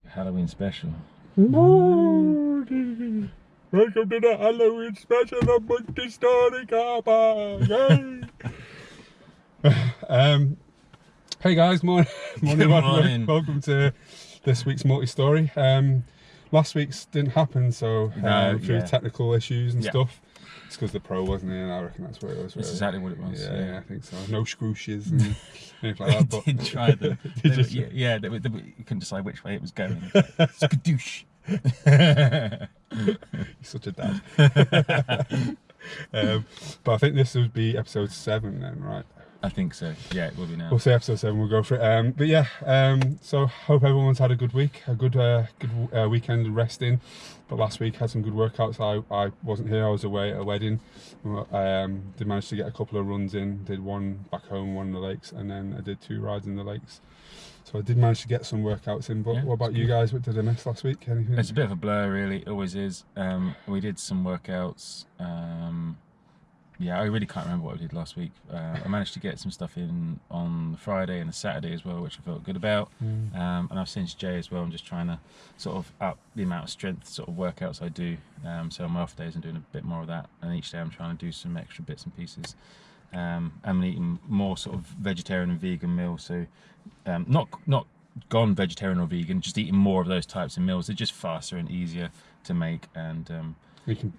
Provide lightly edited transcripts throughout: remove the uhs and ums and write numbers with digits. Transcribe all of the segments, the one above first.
Halloween special. Morning. Welcome to the Halloween special of MultiStory Carpark. Hey guys, morning. Morning. Welcome to this week's MultiStory. Last week's didn't happen, so through technical issues and stuff. It's because the Pro wasn't in. I reckon that's what it was. That's exactly what it was. Yeah, I think so. No scrooshes and anything like that. But did try them. You couldn't decide which way it was going. Skadoosh. You're such a dad. But I think this would be episode 7 then, right? I think so. Yeah, it will be now. We'll say episode 7. We'll go for it. But yeah, so hope everyone's had a good week, a good weekend resting. But last week had some good workouts. I wasn't here. I was away at a wedding. Did manage to get a couple of runs in. Did one back home, one in the lakes, and then I did 2 rides in the lakes. So I did manage to get some workouts in. But what about you guys? What did I miss last week? Anything? It's a bit of a blur, really. It always is. We did some workouts. Yeah, I really can't remember what I did last week. I managed to get some stuff in on the Friday and the Saturday as well, which I felt good about. And I've since Jay as well. I'm just trying to sort of up the amount of strength sort of workouts I do. So on my off days I'm doing a bit more of that, and each day I'm trying to do some extra bits and pieces. I'm eating more sort of vegetarian and vegan meals, so not gone vegetarian or vegan, just eating more of those types of meals. They're just faster and easier to make, and you can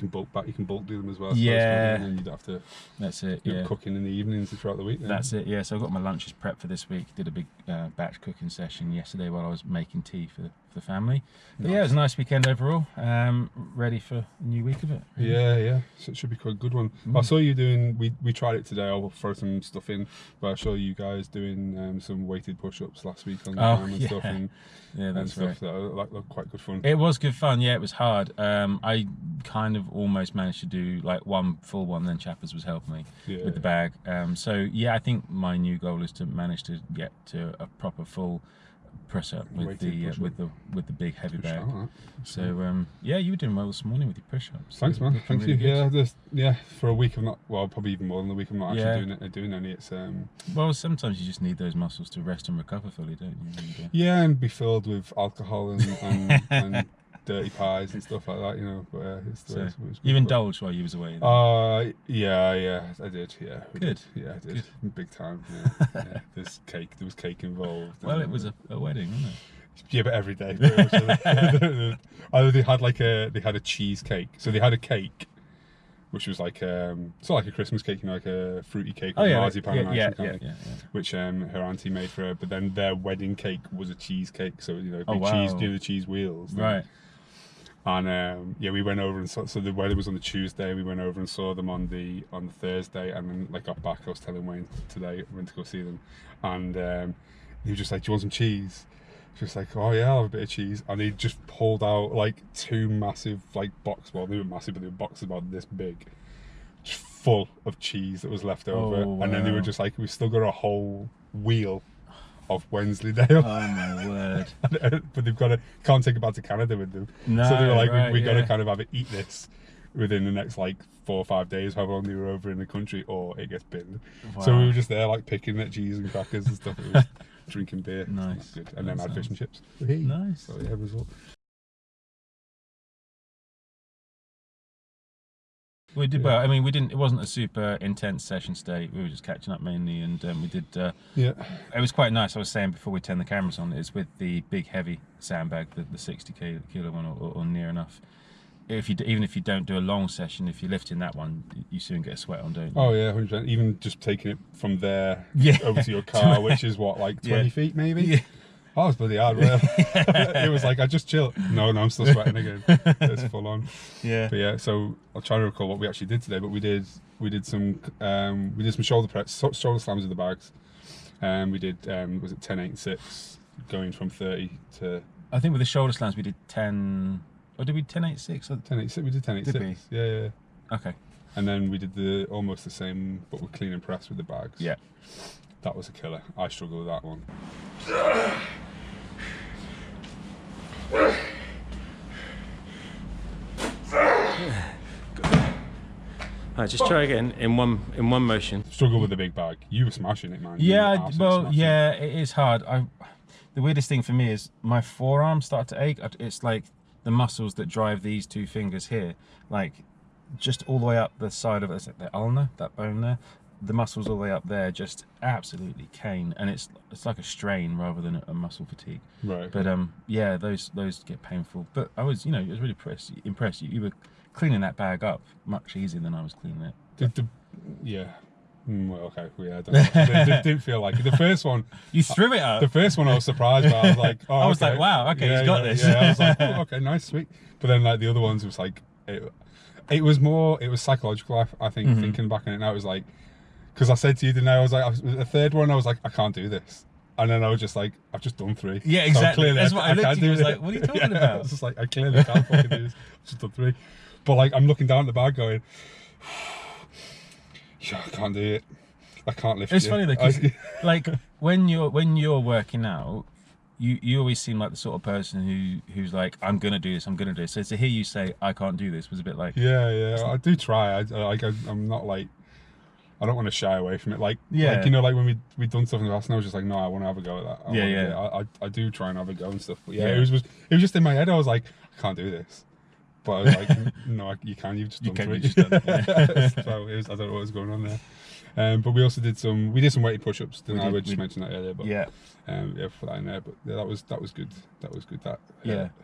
bulk do them as well. Yeah, and then you'd have to. That's it. Yeah, cooking in the evenings throughout the week. Then. That's it. Yeah, so I got my lunches prepped for this week. Did a big batch cooking session yesterday while I was making tea for the family. But yeah, it was a nice weekend overall. Ready for a new week of it. Yeah. So it should be quite a good one. I saw you doing. We tried it today. I'll throw some stuff in. But I saw you guys doing some weighted push-ups last week on the farm and stuff. And, that's right. So that looked quite good fun. It was good fun. Yeah, it was hard. I kind of almost managed to do like one full one, then Chappers was helping me with the bag. So yeah, I think my new goal is to manage to get to a proper full press up with the big heavy bag. So yeah, you were doing well this morning with your push-ups. Thanks, man. Thank you. Yeah, for a week of not, well, probably even more than a week of not actually doing any. It's well, sometimes you just need those muscles to rest and recover fully, don't you? Yeah, and be filled with alcohol and dirty pies and stuff like that, you know. But it's the way you indulged while you was away. Yeah, I did. Yeah, good. Yeah, I did. Big time. Yeah. There was cake involved. Well, it was a wedding, wasn't it? Yeah, but every day. They had a cheesecake. So they had a cake, which was like sort of like a Christmas cake, you know, like a fruity cake with marzipan and kind of thing, which her auntie made for her. But then their wedding cake was a cheesecake, so you know, cheese, do the cheese wheels, right? And we went over and so the wedding was on the Tuesday. We went over and saw them on the Thursday, and then like got back. I was telling Wayne today I went to go see them, and he was just like, "Do you want some cheese?" Just like, "Oh yeah, I'll have a bit of cheese." And he just pulled out like 2 massive like boxes. Well, they were massive, but they were boxes about this big, just full of cheese that was left over. Wow. And then they were just like, "We've still got a whole wheel of Wensleydale." Oh my word! But can't take it back to Canada with them. No, so they were like, we got to kind of have it, eat this within the next like 4 or 5 days, however long they were over in the country, or it gets binned. Wow. So we were just there like picking at cheese and crackers and stuff. It was drinking beer. Nice. Good. And then had fish and chips. Nice. So yeah, it was all. We did well. I mean, we didn't. It wasn't a super intense session today. We were just catching up mainly, and we did. It was quite nice. I was saying before we turned the cameras on, it's with the big heavy sandbag, the 60 kilo one, or near enough. Even if you don't do a long session, if you're lifting that one, you soon get a sweat on, don't you? Oh yeah, 100%. Even just taking it from there over to your car, which is what, like 20 feet maybe. Yeah. Oh, it was bloody hard, really. It was like, I just chilled. No, I'm still sweating again. It's full on. Yeah. But yeah, so I'll try to recall what we actually did today, but we did some shoulder press, shoulder slams with the bags. We did, was it 10, 8, and 6, going from 30 to... I think with the shoulder slams we did 10, or did we 10, 8, 6? 10, 8, 6, we did 10, 8, 6. Yeah. Okay. And then we did almost the same, but with clean and press with the bags. Yeah. That was a killer. I struggle with that one. Alright, just try again in one motion. Struggle with the big bag. You were smashing it, man. Yeah, well, yeah, it is hard. the weirdest thing for me is my forearms start to ache. It's like the muscles that drive these two fingers here, like just all the way up the side of it, the ulna, that bone there. The muscles all the way up there just absolutely cane, and it's like a strain rather than a muscle fatigue. Right. But yeah, those get painful. But I was, I was really impressed. You were cleaning that bag up much easier than I was cleaning it. Yeah. Well, okay. Yeah, I don't know. It didn't feel like it. The first one, you threw it up. The first one I was surprised by. I was like, oh, I was like, wow, okay, he's got this. Yeah, I was like, oh, okay, nice, sweet. But then like the other ones, it was like, it was psychological. I think thinking back on it now, it was like, because I said to you, didn't I? I was like, the third one, I was like, I can't do this. And then I was just like, I've just done 3. Yeah, exactly. So clearly that's what I looked at you, was like, what are you talking about? I was just like, I clearly can't fucking do this. I've just done 3. But like, I'm looking down at the bag going, yeah, I can't do it. I can't lift it. It's funny though, 'cause like when you're working out, you always seem like the sort of person who's like, I'm gonna do this, I'm gonna do this. So to hear you say I can't do this was a bit like, yeah, I do try. I'm not like, I don't want to shy away from it. Like, yeah, like, like when we'd done stuff in the past, and I was just like, no, I want to have a go at that. I do try and have a go and stuff. But yeah, it was just in my head. I was like, I can't do this. But I was like, no, you can. You've just done 3. You've just done it, yeah. So I don't know what was going on there. But we also did some weighted push-ups. Didn't I? We just mentioned that earlier. But yeah, for that in there. But yeah, that was good. That was good. That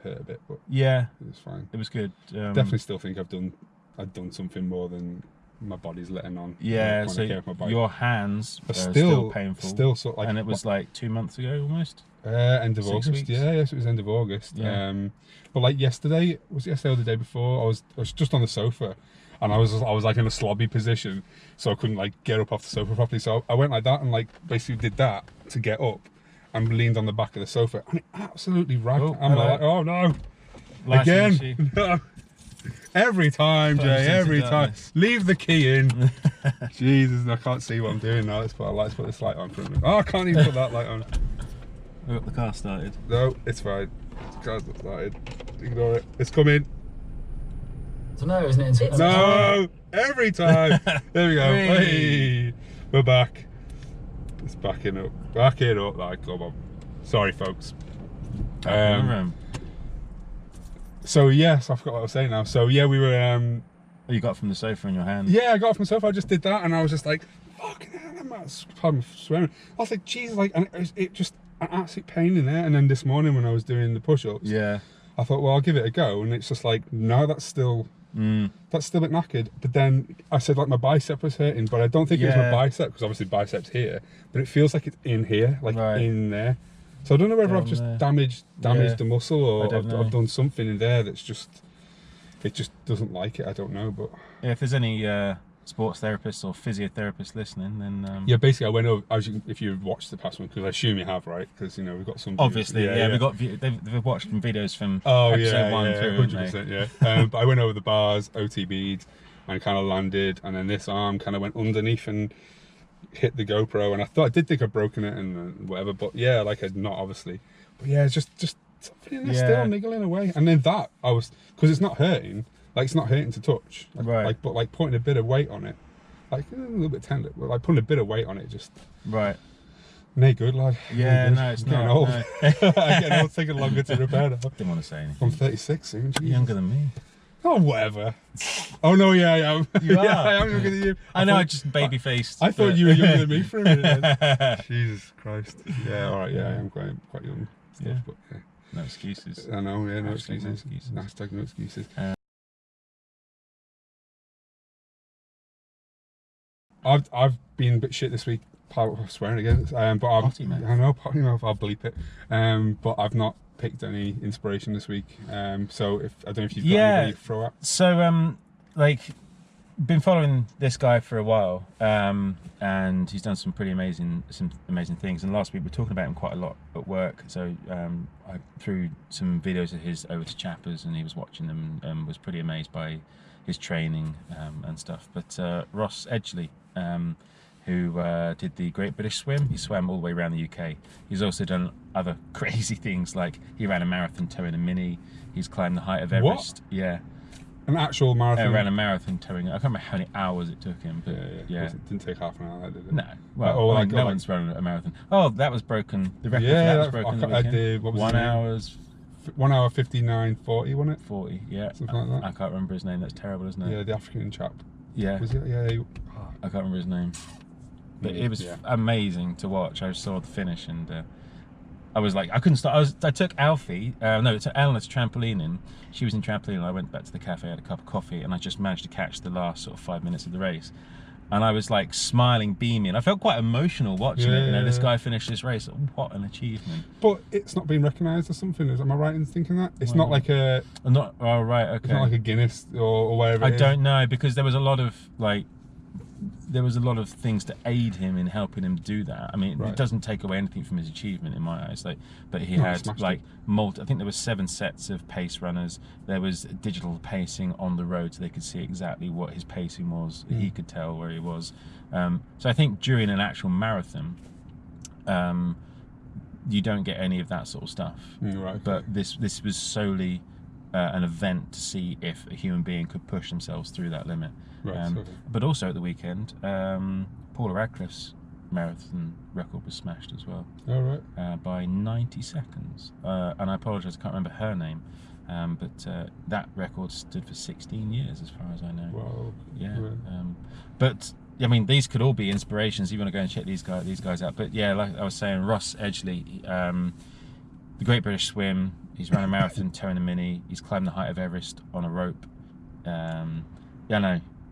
hurt a bit, but yeah, it was fine. It was good. Definitely still think I've done something more than my body's letting on. Yeah, so your hands are still painful. Still sort of like, and it was like 2 months ago almost. End of 6 August. weeks? Yeah, yes, it was end of August. Yeah. But like yesterday or the day before, I was just on the sofa, and I was like in a slobby position, so I couldn't like get up off the sofa properly. So I went like that and like basically did that to get up, and leaned on the back of the sofa, and it absolutely racked. I'm like, oh no, again. Every time, Jay, every time. Leave the key in. Jesus, I can't see what I'm doing now. Let's put this light on for a minute. Oh, I can't even put that light on. We got the car started. No, it's fine. The car's not started. Ignore it. It's coming. So no, isn't it? No! Every time. There we go. Hey, we're back. It's backing up. Backing up. Like, come on. Sorry, folks. So yes, I forgot what I was saying now. So yeah, we were. You got from the sofa in your hand. Yeah, I got off myself. I just did that, and I was just like, "Fucking hell, I'm swearing." I was like, "Jesus!" Like, and it just an absolute pain in there. And then this morning when I was doing the push-ups, yeah, I thought, well, I'll give it a go, and it's just like, no, that's still a bit knackered. But then I said like my bicep was hurting, but I don't think it was my bicep, because obviously bicep's here, but it feels like it's in here, like in there. So I don't know whether I've just damaged the muscle, or I've done something in there that's just, it just doesn't like it. I don't know, but yeah, if there's any sports therapists or physiotherapists listening, then yeah, basically I went over, if you've watched the past one, because I assume you have, right? Because we've got some obviously we've got they've watched videos from episode 1 through, 100%, yeah. But I went over the bars, OTB'd, and kind of landed, and then this arm kind of went underneath and hit the GoPro, and I did think I'd broken it and whatever, but yeah, like I'd not, obviously. But yeah, it's just something in there still niggling away. And then that, I was, because it's not hurting, like it's not hurting to touch, like, but like putting a bit of weight on it, like a little bit tender, but like putting a bit of weight on it, just nay good, lad. Yeah, no, it's getting not old. no. I'm getting old, it's taking longer to repair now. Didn't want to say anything. I'm 36 soon. You're younger than me. Oh, whatever. Oh no, yeah, I am. You are. Yeah, I am younger than you. I know, I just baby faced. I thought you were younger than me for a minute then. Jesus Christ. Yeah, all right. Yeah, I am quite young. Stuff, but yeah. No excuses. I know. Yeah, no Hashtag excuses. no excuses. Hashtag no excuses. I've been a bit shit this week. Swearing again, but Potty, man. I know, potty mouth. I'll bleep it. But I've not picked any inspiration this week. So I don't know if you've got anybody to throw at. So like, been following this guy for a while, and he's done some amazing things. And last week we were talking about him quite a lot at work. So I threw some videos of his over to chappers, and he was watching them and was pretty amazed by his training and stuff. But Ross Edgley, who did the Great British Swim. He swam all the way around the UK. He's also done other crazy things, like he ran a marathon towing a mini. He's climbed the height of Everest. What? Yeah. An actual marathon. Ran a marathon towing. I can't remember how many hours it took him, but yeah. It didn't take half an hour, did it? No. Well, no one's run a marathon. Oh, that was broken. The record for that was broken. I did. What was 1 hour. 1 hour 59:40, wasn't it? 40, yeah. Something like that. I can't remember his name. That's terrible, isn't it? Yeah, the African chap. Yeah. Was it? Yeah. I can't remember his name. But it was amazing to watch. I saw the finish and I was like, I couldn't stop. I took Alfie, no, to Eleanor to trampolining. She was in trampoline and I went back to the cafe, had a cup of coffee, and I just managed to catch the last sort of 5 minutes of the race. And I was like smiling, beaming. I felt quite emotional watching it. You know, this guy finished this race. What an achievement! But it's not being recognised or something. Am I right in thinking that? It's not like a. Not. Oh right. Okay. It's not like a Guinness or whatever. I don't know, because there was a lot of things to aid him in helping him do that. I mean, it doesn't take away anything from his achievement in my eyes. But he had like I think there was 7 sets of pace runners. There was digital pacing on the road, so they could see exactly what his pacing was. He could tell where he was. So I think during an actual marathon, you don't get any of that sort of stuff. But this was solely an event to see if a human being could push themselves through that limit. But also at the weekend, Paula Radcliffe's marathon record was smashed as well. By 90 seconds. And I apologise, I can't remember her name. But that record stood for 16 years as far as I know. Wow. Yeah. But I mean, these could all be inspirations. You want to go and check these guys out. But yeah, like I was saying, Ross Edgley, the Great British Swim. He's run a marathon towing a mini. He's climbed the height of Everest on a rope.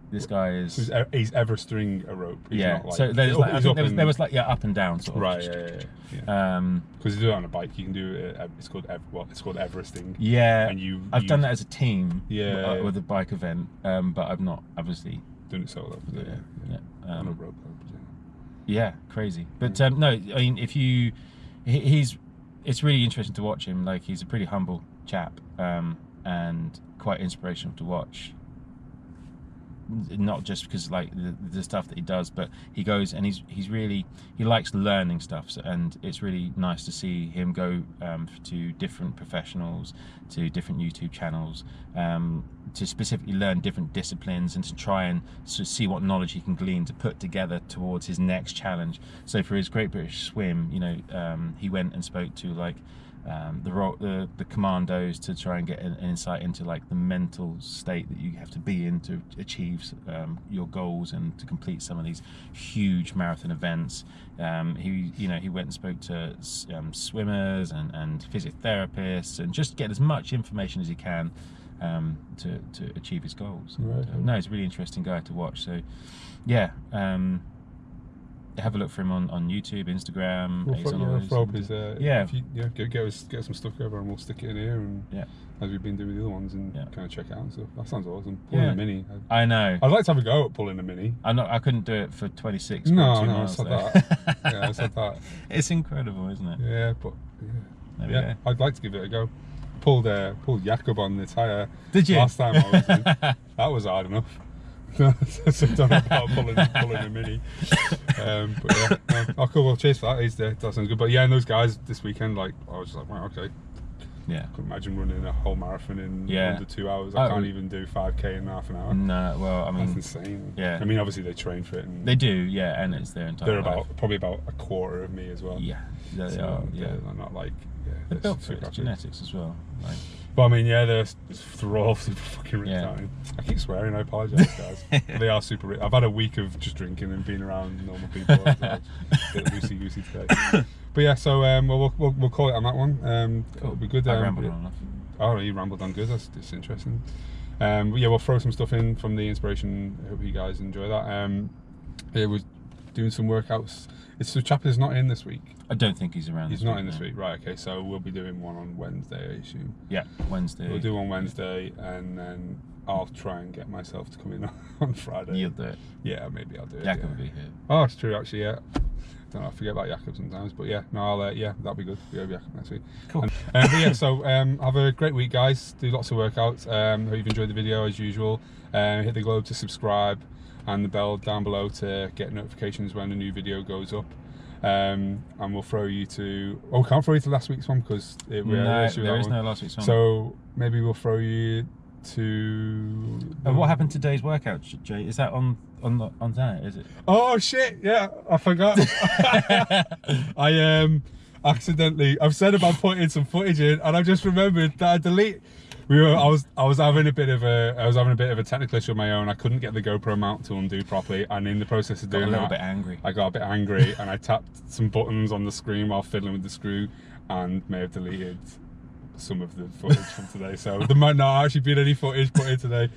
This guy is. So he's Everesting a rope. He's not like, so there's like, there was like up and down sort of. Right. Yeah. Because you do it on a bike, you can do it. It's called Everesting. Yeah. And I've done that as a team. Yeah. With a bike event, but I've not obviously done it solo. Yeah. On a rope. Yeah, crazy. But no, I mean, it's really interesting to watch him. Like, he's a pretty humble chap, and quite inspirational to watch. Not just because like the stuff that he does, but he goes and he likes learning stuff, and it's really nice to see him go to different professionals, to different YouTube channels, to specifically learn different disciplines and to try and see what knowledge he can glean to put together towards his next challenge. So for his Great British Swim, you know, he went and spoke to like the commandos to try and get an insight into like the mental state that you have to be in to achieve your goals and to complete some of these huge marathon events. He went and spoke to swimmers and physiotherapists and just get as much information as he can to achieve his goals. No, he's a really interesting guy to watch. So yeah. Have a look for him on YouTube, Instagram. Get some stuff over and we'll stick it in here, and as we've been doing with the other ones, and kind of check it out and stuff. That sounds awesome. Pulling a mini. I know. I'd like to have a go at pulling a mini. I couldn't do it for 26. I said that. I said that. It's incredible, isn't it? Yeah, but I'd like to give it a go. Pulled Jakob on the tyre. Did you? Last time I was in. That was hard enough. So don't know about pulling a mini. But yeah, cool. Well, cheers for that. That sounds good. But yeah, and those guys this weekend, like, I was just like, wow, okay. Yeah. Couldn't imagine running a whole marathon in under 2 hours. I can't even do 5k in half an hour. No, well, I mean, that's insane. Yeah. I mean, obviously they train for it. And they do, yeah, and it's their entire. They're probably about a quarter of me as well. Yeah, they are. Yeah, they're not like. They're built for it. Genetics as well. Like. But I mean, they're all super fucking rich. I keep swearing, I apologise, guys. They are super rich. I've had a week of just drinking and being around normal people. A bit loosey-goosey today. But yeah, so we'll call it on that one. Cool. It'll be good. I rambled on enough. Oh, you rambled on good. That's interesting. But yeah, we'll throw some stuff in from the inspiration. I hope you guys enjoy that. We're doing some workouts. The chap is not in this week. I don't think he's around. He's not in this week, right? Okay, so we'll be doing one on Wednesday, I assume. Yeah, Wednesday. We'll do one Wednesday, and then I'll try and get myself to come in on Friday. You'll do it. Yeah, maybe I'll do it. Jakob will be here. Oh, it's true, actually. Yeah. Don't know. I forget about Jakob sometimes, but yeah, no, I'll that'll be good. We'll have Jakob next week. Cool. But yeah, so have a great week, guys. Do lots of workouts. Hope you've enjoyed the video as usual. Hit the globe to subscribe and the bell down below to get notifications when a new video goes up. And we'll throw you to. Oh, we can't throw you to last week's one because there is no last week's one. So maybe we'll throw you to. What happened to today's workout, Jay? Is that on there? Is it? Oh shit! Yeah, I forgot. I accidentally. I've said about putting some footage in, and I just remembered that I deleted. I was having a bit of a technical issue of my own. I couldn't get the GoPro mount to undo properly, and in the process of doing that, I got a bit angry, and I tapped some buttons on the screen while fiddling with the screw, and may have deleted some of the footage from today. So there might not actually be any footage put in today.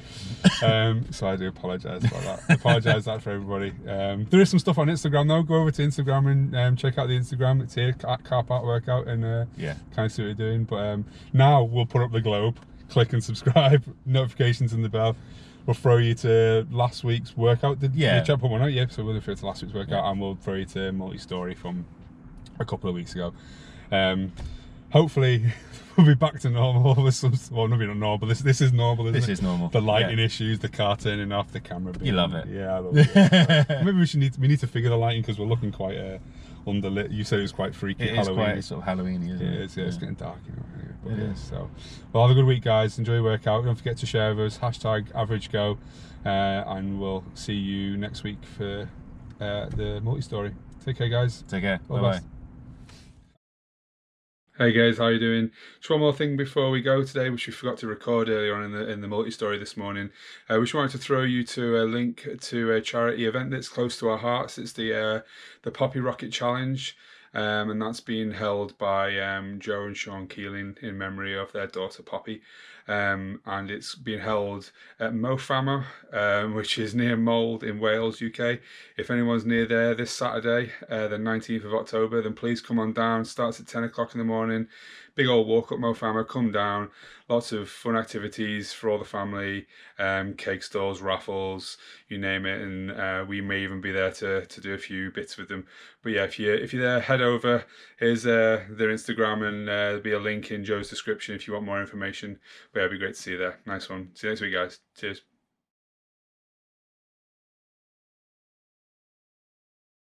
So I do apologise about that. I apologise that for everybody. There is some stuff on Instagram though. Go over to Instagram and check out the Instagram. It's here at CarparkWorkout, and kind of see what we're doing. But now we'll put up the globe. Click and subscribe, notifications in the bell. We'll throw you to last week's workout. Did you check put one out? Yeah, so we'll throw you to last week's workout, and we'll throw you to MultiStory from a couple of weeks ago. Hopefully we'll be back to normal with some, well, maybe not normal, but this is normal, isn't it? This is normal. The lighting issues, the car turning off, the camera being, you love it. Yeah, I love it. Maybe we need to figure the lighting, because we're looking quite underlit. You said it was quite freaky. It is quite sort of Halloween-y, isn't it? It is, yeah, it's getting dark, you know. But it is. So, well, have a good week, guys. Enjoy your workout. Don't forget to share with us #AverageGo, and we'll see you next week for the multi-story. Take care, guys. Take care. Bye-bye. Hey guys, how you doing? Just one more thing before we go today, which we forgot to record earlier on in the multi-story this morning. We just wanted to throw you to a link to a charity event that's close to our hearts. It's the Poppy Rocket Challenge, and that's being held by Jo and Shaun Keeling in memory of their daughter Poppy. And it's being held at Mofama, which is near Mold in Wales, UK. If anyone's near there this Saturday, the 19th of October, then please come on down. Starts at 10 o'clock in the morning. Big old walk up Mofama, come down. Lots of fun activities for all the family, cake stalls, raffles, you name it. And we may even be there to do a few bits with them. But yeah, if you're there, head over. Here's their Instagram, and there'll be a link in Joe's description if you want more information. But yeah, it'd be great to see you there. Nice one. See you next week, guys. Cheers.